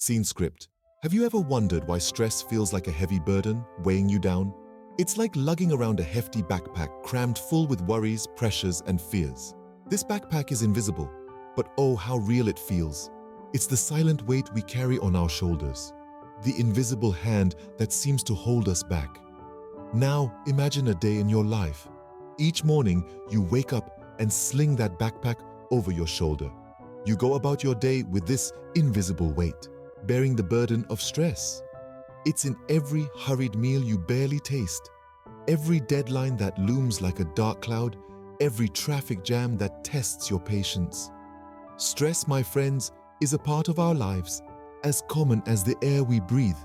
Scene script. Have you ever wondered why stress feels like a heavy burden weighing you down? It's like lugging around a hefty backpack crammed full with worries, pressures, and fears. This backpack is invisible, but oh, how real it feels. It's the silent weight we carry on our shoulders, the invisible hand that seems to hold us back. Now, imagine a day in your life. Each morning, you wake up and sling that backpack over your shoulder. You go about your day with this invisible weight, bearing the burden of stress. It's in every hurried meal you barely taste, every deadline that looms like a dark cloud, every traffic jam that tests your patience. Stress, my friends, is a part of our lives, as common as the air we breathe.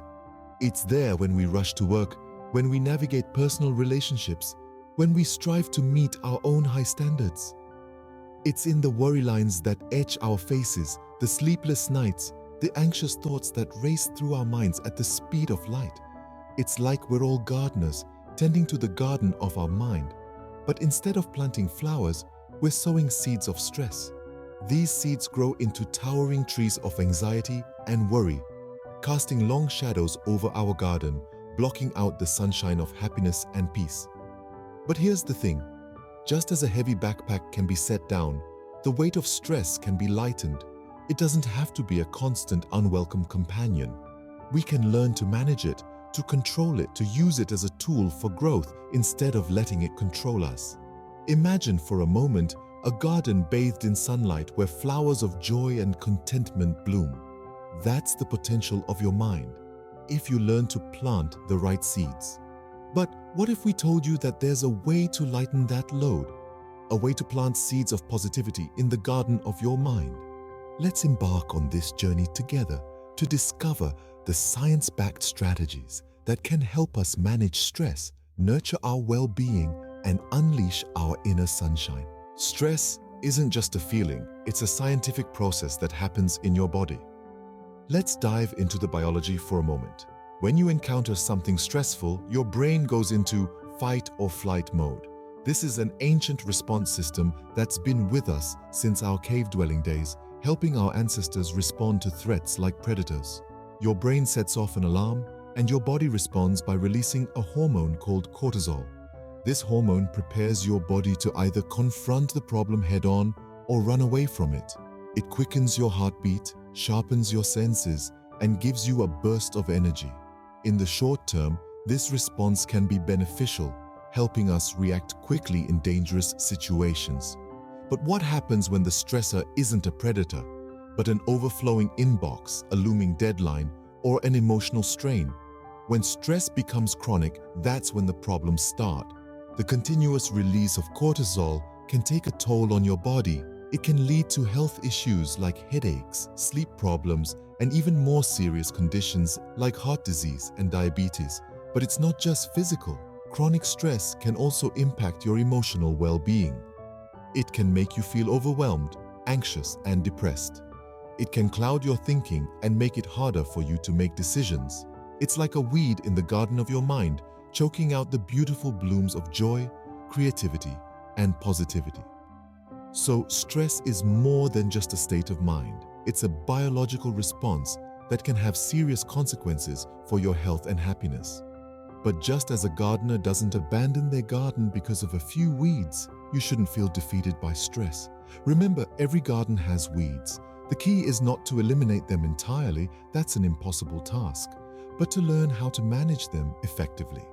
It's there when we rush to work, when we navigate personal relationships, when we strive to meet our own high standards. It's in the worry lines that etch our faces, the sleepless nights, the anxious thoughts that race through our minds at the speed of light. It's like we're all gardeners, tending to the garden of our mind. But instead of planting flowers, we're sowing seeds of stress. These seeds grow into towering trees of anxiety and worry, casting long shadows over our garden, blocking out the sunshine of happiness and peace. But here's the thing. Just as a heavy backpack can be set down, the weight of stress can be lightened. It doesn't have to be a constant, unwelcome companion. We can learn to manage it, to control it, to use it as a tool for growth instead of letting it control us. Imagine for a moment a garden bathed in sunlight where flowers of joy and contentment bloom. That's the potential of your mind, if you learn to plant the right seeds. But what if we told you that there's a way to lighten that load? A way to plant seeds of positivity in the garden of your mind? Let's embark on this journey together to discover the science-backed strategies that can help us manage stress, nurture our well-being, and unleash our inner sunshine. Stress isn't just a feeling, it's a scientific process that happens in your body. Let's dive into the biology for a moment. When you encounter something stressful, your brain goes into fight or flight mode. This is an ancient response system that's been with us since our cave-dwelling days, helping our ancestors respond to threats like predators. Your brain sets off an alarm, and your body responds by releasing a hormone called cortisol. This hormone prepares your body to either confront the problem head-on or run away from it. It quickens your heartbeat, sharpens your senses, and gives you a burst of energy. In the short term, this response can be beneficial, helping us react quickly in dangerous situations. But what happens when the stressor isn't a predator, but an overflowing inbox, a looming deadline, or an emotional strain? When stress becomes chronic, that's when the problems start. The continuous release of cortisol can take a toll on your body. It can lead to health issues like headaches, sleep problems, and even more serious conditions like heart disease and diabetes. But it's not just physical. Chronic stress can also impact your emotional well-being. It can make you feel overwhelmed, anxious, and depressed. It can cloud your thinking and make it harder for you to make decisions. It's like a weed in the garden of your mind, choking out the beautiful blooms of joy, creativity, and positivity. So, stress is more than just a state of mind. It's a biological response that can have serious consequences for your health and happiness. But just as a gardener doesn't abandon their garden because of a few weeds, you shouldn't feel defeated by stress. Remember, every garden has weeds. The key is not to eliminate them entirely, that's an impossible task, but to learn how to manage them effectively.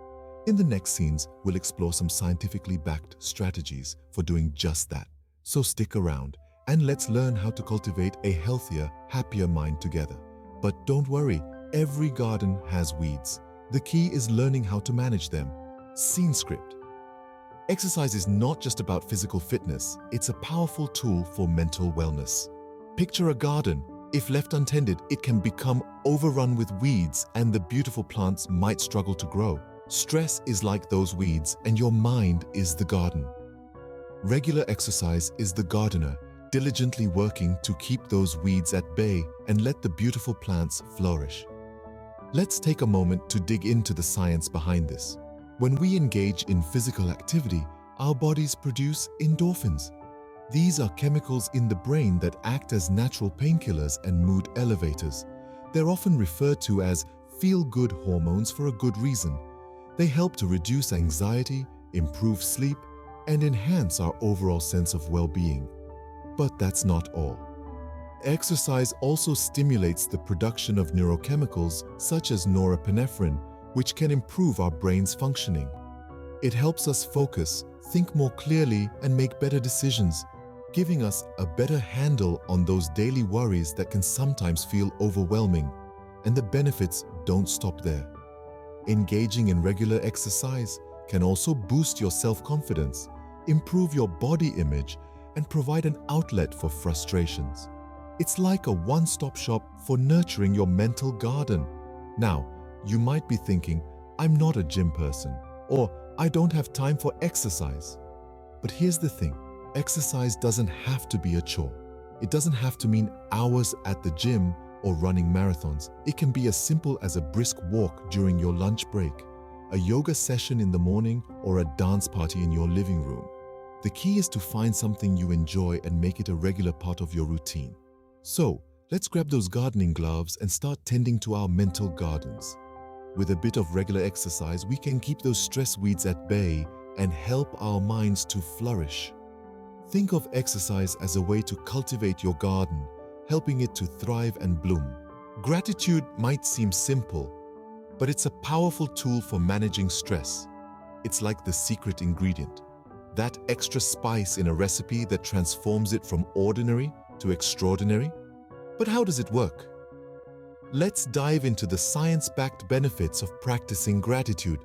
In the next scenes, we'll explore some scientifically backed strategies for doing just that. So stick around and let's learn how to cultivate a healthier, happier mind together. But don't worry, every garden has weeds. The key is learning how to manage them. Scene script. Exercise is not just about physical fitness, it's a powerful tool for mental wellness. Picture a garden. If left untended, it can become overrun with weeds and the beautiful plants might struggle to grow. Stress is like those weeds and your mind is the garden. Regular exercise is the gardener, diligently working to keep those weeds at bay and let the beautiful plants flourish. Let's take a moment to dig into the science behind this. When we engage in physical activity, our bodies produce endorphins. These are chemicals in the brain that act as natural painkillers and mood elevators. They're often referred to as feel-good hormones for a good reason. They help to reduce anxiety, improve sleep, and enhance our overall sense of well-being. But that's not all. Exercise also stimulates the production of neurochemicals such as norepinephrine, which can improve our brain's functioning. It helps us focus, think more clearly, and make better decisions, giving us a better handle on those daily worries that can sometimes feel overwhelming. And the benefits don't stop there. Engaging in regular exercise can also boost your self-confidence, improve your body image, and provide an outlet for frustrations. It's like a one-stop shop for nurturing your mental garden. Now, you might be thinking, I'm not a gym person, or I don't have time for exercise. But here's the thing, exercise doesn't have to be a chore. It doesn't have to mean hours at the gym or running marathons. It can be as simple as a brisk walk during your lunch break, a yoga session in the morning, or a dance party in your living room. The key is to find something you enjoy and make it a regular part of your routine. So, let's grab those gardening gloves and start tending to our mental gardens. With a bit of regular exercise, we can keep those stress weeds at bay and help our minds to flourish. Think of exercise as a way to cultivate your garden, helping it to thrive and bloom. Gratitude might seem simple, but it's a powerful tool for managing stress. It's like the secret ingredient, that extra spice in a recipe that transforms it from ordinary to extraordinary. But how does it work? Let's dive into the science-backed benefits of practicing gratitude.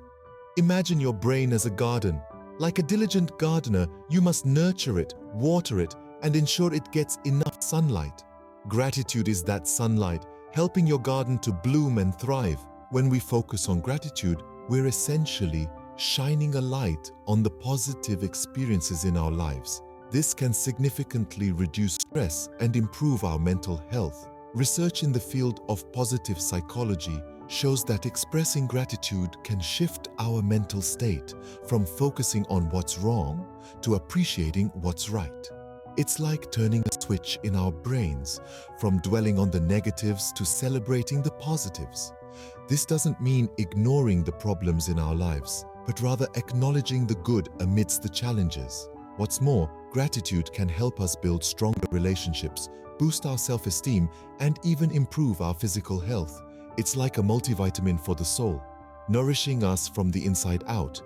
Imagine your brain as a garden. Like a diligent gardener, you must nurture it, water it, and ensure it gets enough sunlight. Gratitude is that sunlight, helping your garden to bloom and thrive. When we focus on gratitude, we're essentially shining a light on the positive experiences in our lives. This can significantly reduce stress and improve our mental health. Research in the field of positive psychology shows that expressing gratitude can shift our mental state from focusing on what's wrong to appreciating what's right. It's like turning a switch in our brains from dwelling on the negatives to celebrating the positives. This doesn't mean ignoring the problems in our lives, but rather acknowledging the good amidst the challenges. What's more, gratitude can help us build stronger relationships, boost our self-esteem, and even improve our physical health. It's like a multivitamin for the soul, nourishing us from the inside out.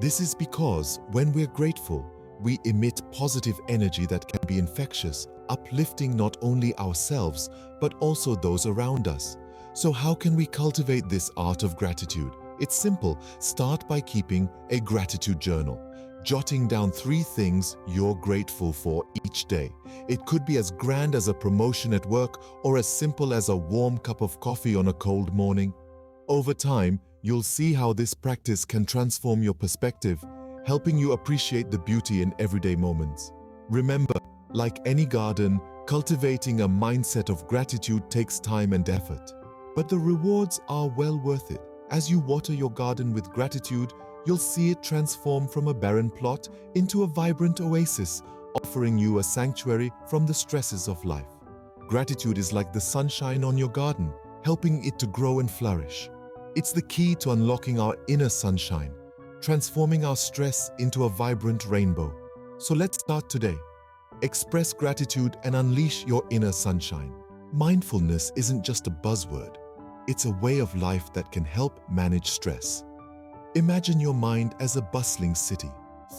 This is because when we're grateful, we emit positive energy that can be infectious, uplifting not only ourselves, but also those around us. So how can we cultivate this art of gratitude? It's simple. Start by keeping a gratitude journal, jotting down 3 things you're grateful for each day. It could be as grand as a promotion at work or as simple as a warm cup of coffee on a cold morning. Over time, you'll see how this practice can transform your perspective, helping you appreciate the beauty in everyday moments. Remember, like any garden, cultivating a mindset of gratitude takes time and effort. But the rewards are well worth it. As you water your garden with gratitude, you'll see it transform from a barren plot into a vibrant oasis, offering you a sanctuary from the stresses of life. Gratitude is like the sunshine on your garden, helping it to grow and flourish. It's the key to unlocking our inner sunshine, transforming our stress into a vibrant rainbow. So let's start today. Express gratitude and unleash your inner sunshine. Mindfulness isn't just a buzzword. It's a way of life that can help manage stress. Imagine your mind as a bustling city.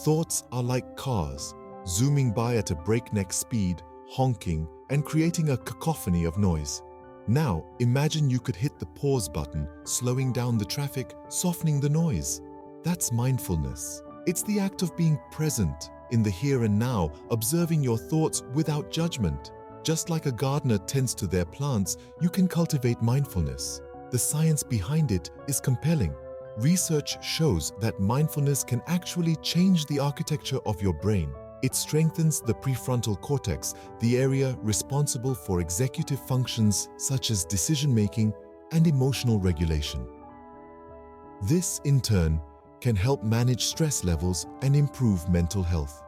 Thoughts are like cars, zooming by at a breakneck speed, honking, and creating a cacophony of noise. Now, imagine you could hit the pause button, slowing down the traffic, softening the noise. That's mindfulness. It's the act of being present in the here and now, observing your thoughts without judgment. Just like a gardener tends to their plants, you can cultivate mindfulness. The science behind it is compelling. Research shows that mindfulness can actually change the architecture of your brain. It strengthens the prefrontal cortex, the area responsible for executive functions such as decision-making and emotional regulation. This, in turn, can help manage stress levels and improve mental health.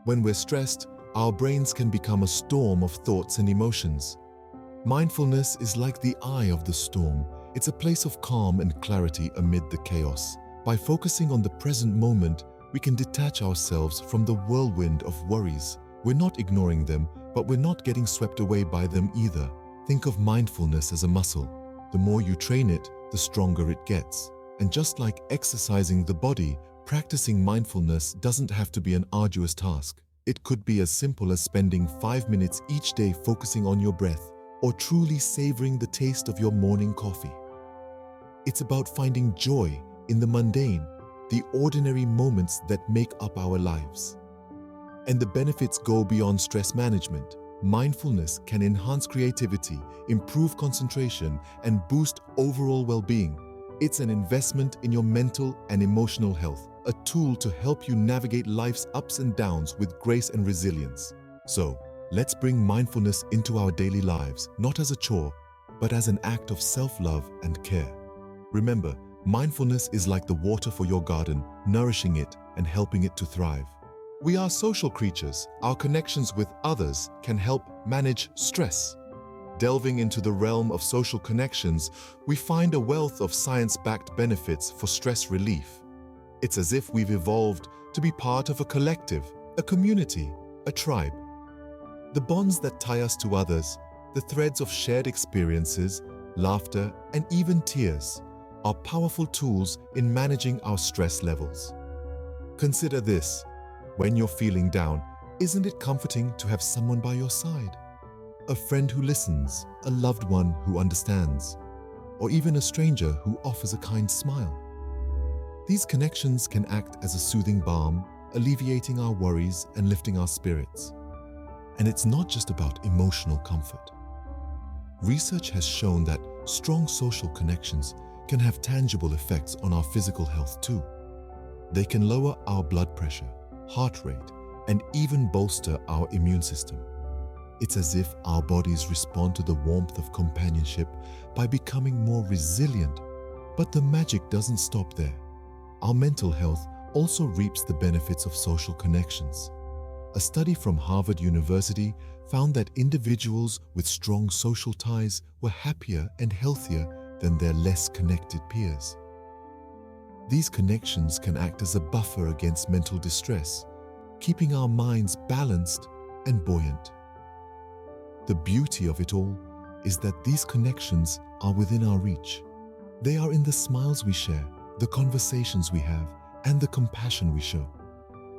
When we're stressed, our brains can become a storm of thoughts and emotions. Mindfulness is like the eye of the storm. It's a place of calm and clarity amid the chaos. By focusing on the present moment, we can detach ourselves from the whirlwind of worries. We're not ignoring them, but we're not getting swept away by them either. Think of mindfulness as a muscle. The more you train it, the stronger it gets. And just like exercising the body, practicing mindfulness doesn't have to be an arduous task. It could be as simple as spending 5 minutes each day focusing on your breath, or truly savoring the taste of your morning coffee. It's about finding joy in the mundane, the ordinary moments that make up our lives. And the benefits go beyond stress management. Mindfulness can enhance creativity, improve concentration, and boost overall well-being. It's an investment in your mental and emotional health, a tool to help you navigate life's ups and downs with grace and resilience. So, let's bring mindfulness into our daily lives, not as a chore, but as an act of self-love and care. Remember, mindfulness is like the water for your garden, nourishing it and helping it to thrive. We are social creatures. Our connections with others can help manage stress. Delving into the realm of social connections, we find a wealth of science-backed benefits for stress relief. It's as if we've evolved to be part of a collective, a community, a tribe. The bonds that tie us to others, the threads of shared experiences, laughter, and even tears, are powerful tools in managing our stress levels. Consider this. When you're feeling down, isn't it comforting to have someone by your side? A friend who listens, a loved one who understands, or even a stranger who offers a kind smile. These connections can act as a soothing balm, alleviating our worries and lifting our spirits. And it's not just about emotional comfort. Research has shown that strong social connections can have tangible effects on our physical health too. They can lower our blood pressure, heart rate, and even bolster our immune system. It's as if our bodies respond to the warmth of companionship by becoming more resilient. But the magic doesn't stop there. Our mental health also reaps the benefits of social connections. A study from Harvard University found that individuals with strong social ties were happier and healthier than their less connected peers. These connections can act as a buffer against mental distress, keeping our minds balanced and buoyant. The beauty of it all is that these connections are within our reach. They are in the smiles we share, the conversations we have, and the compassion we show.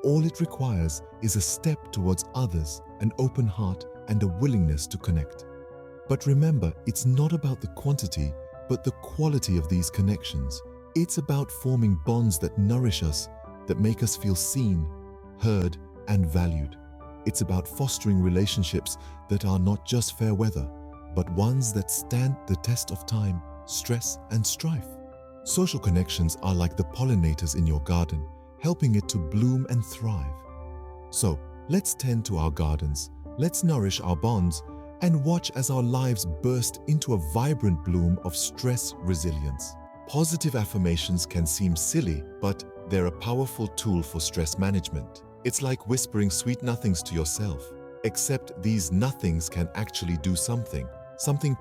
All it requires is a step towards others, an open heart, and a willingness to connect. But remember, it's not about the quantity, but the quality of these connections. It's about forming bonds that nourish us, that make us feel seen, heard, and valued. It's about fostering relationships that are not just fair weather, but ones that stand the test of time, stress, and strife. Social connections are like the pollinators in your garden, helping it to bloom and thrive. So, let's tend to our gardens, let's nourish our bonds, and watch as our lives burst into a vibrant bloom of stress resilience. Positive affirmations can seem silly, but they're a powerful tool for stress management. It's like whispering sweet nothings to yourself, except these nothings can actually do something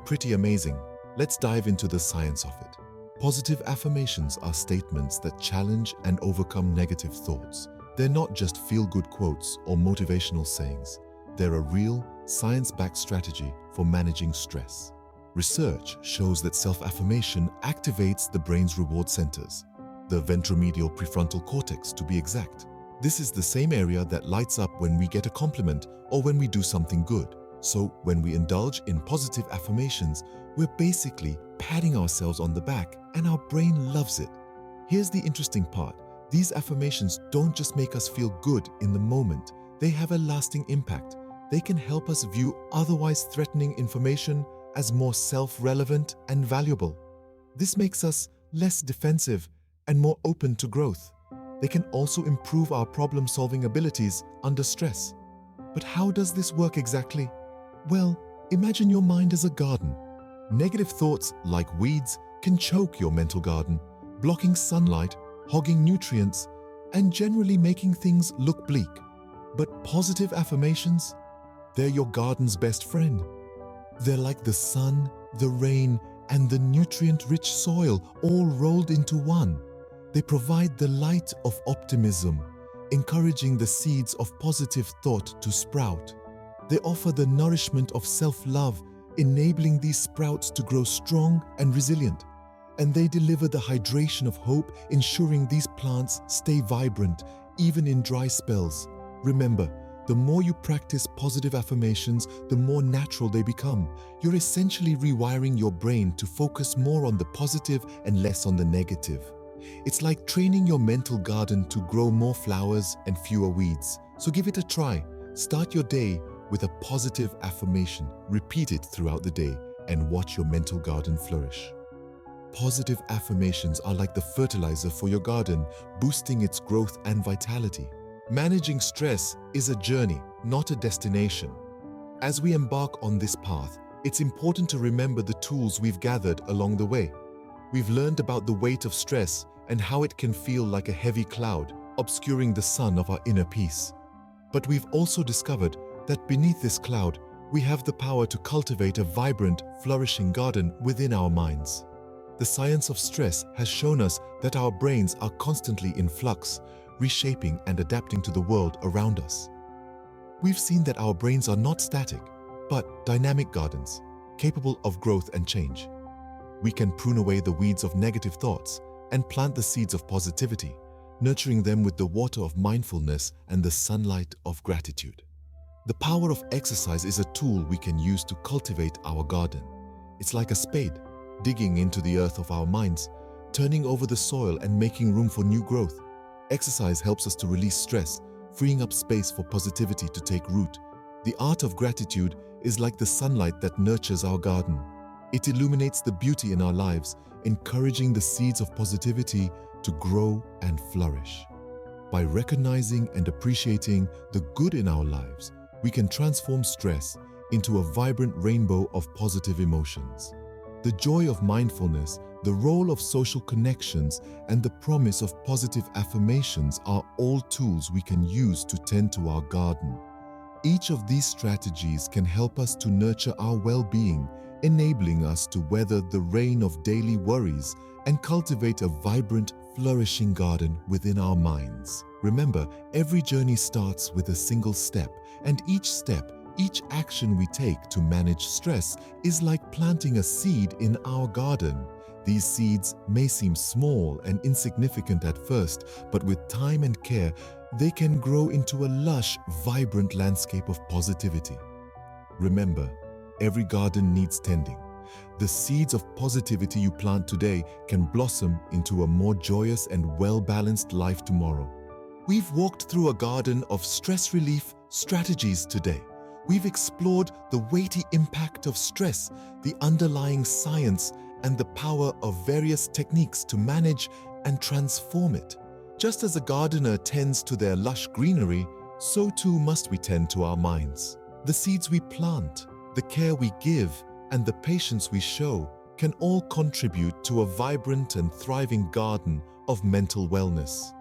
pretty amazing. Let's dive into the science of it. Positive affirmations are statements that challenge and overcome negative thoughts. They're not just feel-good quotes or motivational sayings. They're a real, science-backed strategy for managing stress. Research shows that self-affirmation activates the brain's reward centers, the ventromedial prefrontal cortex to be exact. This is the same area that lights up when we get a compliment or when we do something good. So when we indulge in positive affirmations, we're basically patting ourselves on the back, and our brain loves it. Here's the interesting part. These affirmations don't just make us feel good in the moment. They have a lasting impact. They can help us view otherwise threatening information as more self-relevant and valuable. This makes us less defensive and more open to growth. They can also improve our problem-solving abilities under stress. But how does this work exactly? Well, imagine your mind as a garden. Negative thoughts, like weeds, can choke your mental garden, blocking sunlight, hogging nutrients, and generally making things look bleak. But positive affirmations, they're your garden's best friend. They're like the sun, the rain, and the nutrient-rich soil all rolled into one. They provide the light of optimism, encouraging the seeds of positive thought to sprout. They offer the nourishment of self-love, enabling these sprouts to grow strong and resilient. And they deliver the hydration of hope, ensuring these plants stay vibrant even in dry spells. Remember, the more you practice positive affirmations, the more natural they become. You're essentially rewiring your brain to focus more on the positive and less on the negative. It's like training your mental garden to grow more flowers and fewer weeds. So give it a try. Start your day with a positive affirmation. Repeat it throughout the day and watch your mental garden flourish. Positive affirmations are like the fertilizer for your garden, boosting its growth and vitality. Managing stress is a journey, not a destination. As we embark on this path, it's important to remember the tools we've gathered along the way. We've learned about the weight of stress and how it can feel like a heavy cloud, obscuring the sun of our inner peace. But we've also discovered that beneath this cloud, we have the power to cultivate a vibrant, flourishing garden within our minds. The science of stress has shown us that our brains are constantly in flux, reshaping and adapting to the world around us. We've seen that our brains are not static, but dynamic gardens, capable of growth and change. We can prune away the weeds of negative thoughts and plant the seeds of positivity, nurturing them with the water of mindfulness and the sunlight of gratitude. The power of exercise is a tool we can use to cultivate our garden. It's like a spade, digging into the earth of our minds, turning over the soil and making room for new growth. Exercise helps us to release stress, freeing up space for positivity to take root. The art of gratitude is like the sunlight that nurtures our garden. It illuminates the beauty in our lives, encouraging the seeds of positivity to grow and flourish. By recognizing and appreciating the good in our lives, we can transform stress into a vibrant rainbow of positive emotions. The joy of mindfulness, the role of social connections, and the promise of positive affirmations are all tools we can use to tend to our garden. Each of these strategies can help us to nurture our well-being, enabling us to weather the rain of daily worries and cultivate a vibrant, flourishing garden within our minds. Remember, every journey starts with a single step, and each action we take to manage stress is like planting a seed in our garden. These seeds may seem small and insignificant at first, but with time and care, they can grow into a lush, vibrant landscape of positivity. Remember, every garden needs tending. The seeds of positivity you plant today can blossom into a more joyous and well-balanced life tomorrow. We've walked through a garden of stress relief strategies today. We've explored the weighty impact of stress, the underlying science, and the power of various techniques to manage and transform it. Just as a gardener tends to their lush greenery, so too must we tend to our minds. The seeds we plant, the care we give, and the patience we show can all contribute to a vibrant and thriving garden of mental wellness.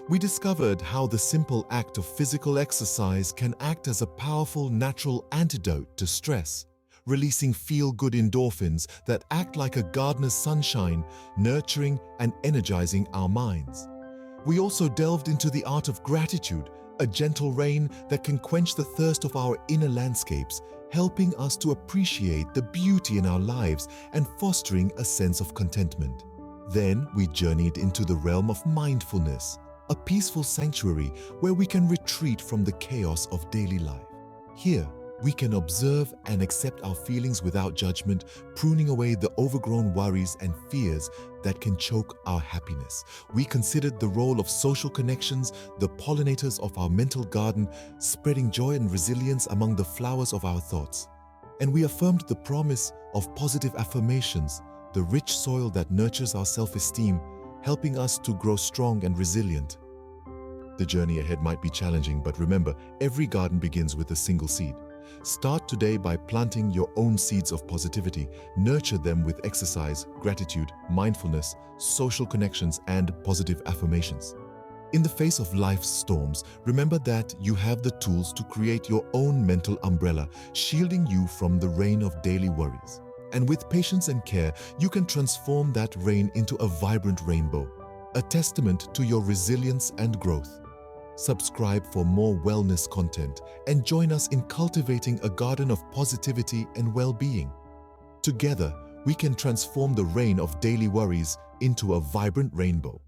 We discovered how the simple act of physical exercise can act as a powerful natural antidote to stress, releasing feel-good endorphins that act like a gardener's sunshine, nurturing and energizing our minds. We also delved into the art of gratitude, a gentle rain that can quench the thirst of our inner landscapes, helping us to appreciate the beauty in our lives and fostering a sense of contentment. Then we journeyed into the realm of mindfulness, a peaceful sanctuary where we can retreat from the chaos of daily life. Here, we can observe and accept our feelings without judgment, pruning away the overgrown worries and fears that can choke our happiness. We considered the role of social connections, the pollinators of our mental garden, spreading joy and resilience among the flowers of our thoughts. And we affirmed the promise of positive affirmations, the rich soil that nurtures our self-esteem, helping us to grow strong and resilient. The journey ahead might be challenging, but remember, every garden begins with a single seed. Start today by planting your own seeds of positivity. Nurture them with exercise, gratitude, mindfulness, social connections, and positive affirmations. In the face of life's storms, remember that you have the tools to create your own mental umbrella, shielding you from the rain of daily worries. And with patience and care, you can transform that rain into a vibrant rainbow, a testament to your resilience and growth. Subscribe for more wellness content and join us in cultivating a garden of positivity and well-being. Together, we can transform the rain of daily worries into a vibrant rainbow.